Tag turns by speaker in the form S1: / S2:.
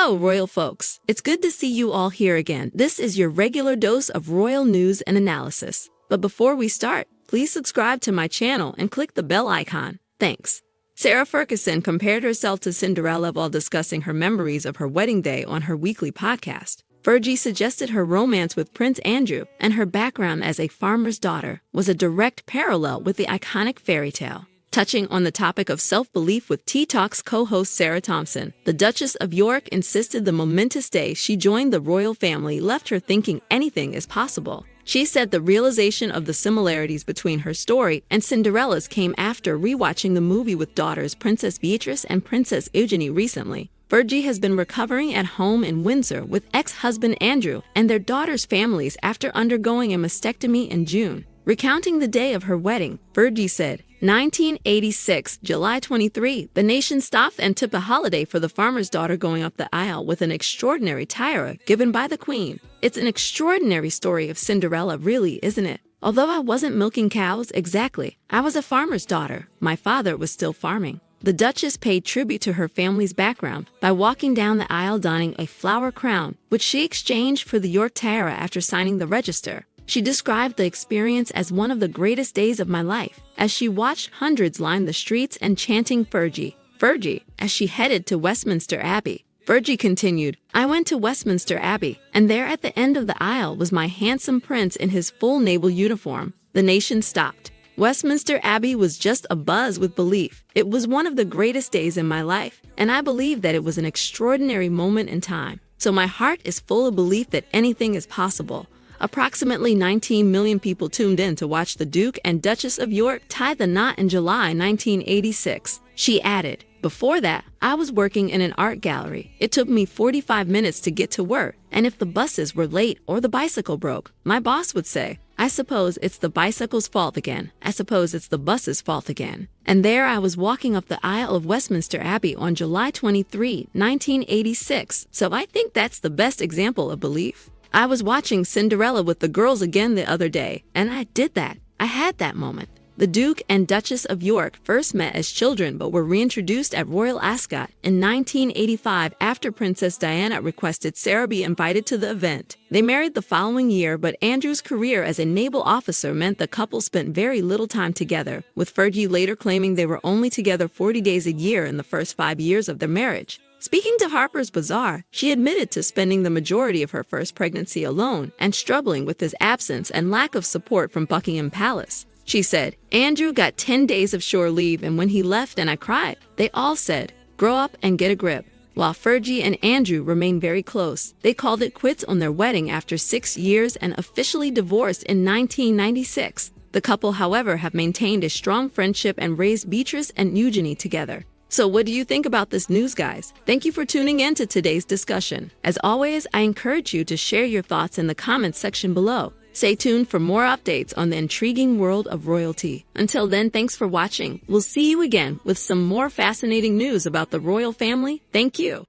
S1: Hello, royal folks. It's good to see you all here again. This is your regular dose of royal news and analysis. But before we start, please subscribe to my channel and click the bell icon. Thanks. Sarah Ferguson compared herself to Cinderella while discussing her memories of her wedding day on her weekly podcast. Fergie suggested her romance with Prince Andrew and her background as a farmer's daughter was a direct parallel with the iconic fairy tale. Touching on the topic of self-belief with Tea Talks co-host Sarah Thompson, the Duchess of York insisted the momentous day she joined the royal family left her thinking anything is possible. She said the realization of the similarities between her story and Cinderella's came after rewatching the movie with daughters Princess Beatrice and Princess Eugenie recently. Fergie has been recovering at home in Windsor with ex-husband Andrew and their daughters' families after undergoing a mastectomy in June. Recounting the day of her wedding, Fergie said, 1986, July 23, the nation stopped and took a holiday for the farmer's daughter going up the aisle with an extraordinary tiara given by the Queen. It's an extraordinary story of Cinderella, really, isn't it? Although I wasn't milking cows exactly, I was a farmer's daughter. My father was still farming. The Duchess paid tribute to her family's background by walking down the aisle donning a flower crown, which she exchanged for the York tiara after signing the register. She described the experience as one of the greatest days of my life, as she watched hundreds line the streets and chanting Fergie, Fergie, as she headed to Westminster Abbey. Fergie continued, I went to Westminster Abbey, and there at the end of the aisle was my handsome prince in his full naval uniform. The nation stopped. Westminster Abbey was just abuzz with belief. It was one of the greatest days in my life, and I believe that it was an extraordinary moment in time. So my heart is full of belief that anything is possible. Approximately 19 million people tuned in to watch the Duke and Duchess of York tie the knot in July 1986. She added, before that, I was working in an art gallery. It took me 45 minutes to get to work, and if the buses were late or the bicycle broke, my boss would say, I suppose it's the bicycle's fault again. I suppose it's the bus's fault again. And there I was walking up the aisle of Westminster Abbey on July 23, 1986. So I think that's the best example of belief. I was watching Cinderella with the girls again the other day, and I did that. I had that moment. The Duke and Duchess of York first met as children but were reintroduced at Royal Ascot in 1985 after Princess Diana requested Sarah be invited to the event. They married the following year, but Andrew's career as a naval officer meant the couple spent very little time together, with Fergie later claiming they were only together 40 days a year in the first 5 years of their marriage. Speaking to Harper's Bazaar, she admitted to spending the majority of her first pregnancy alone and struggling with his absence and lack of support from Buckingham Palace. She said, Andrew got 10 days of shore leave, and when he left and I cried, they all said, grow up and get a grip. While Fergie and Andrew remained very close, they called it quits on their wedding after 6 years and officially divorced in 1996. The couple, however, have maintained a strong friendship and raised Beatrice and Eugenie together. So what do you think about this news, guys? Thank you for tuning in to today's discussion. As always, I encourage you to share your thoughts in the comments section below. Stay tuned for more updates on the intriguing world of royalty. Until then, thanks for watching. We'll see you again with some more fascinating news about the royal family. Thank you.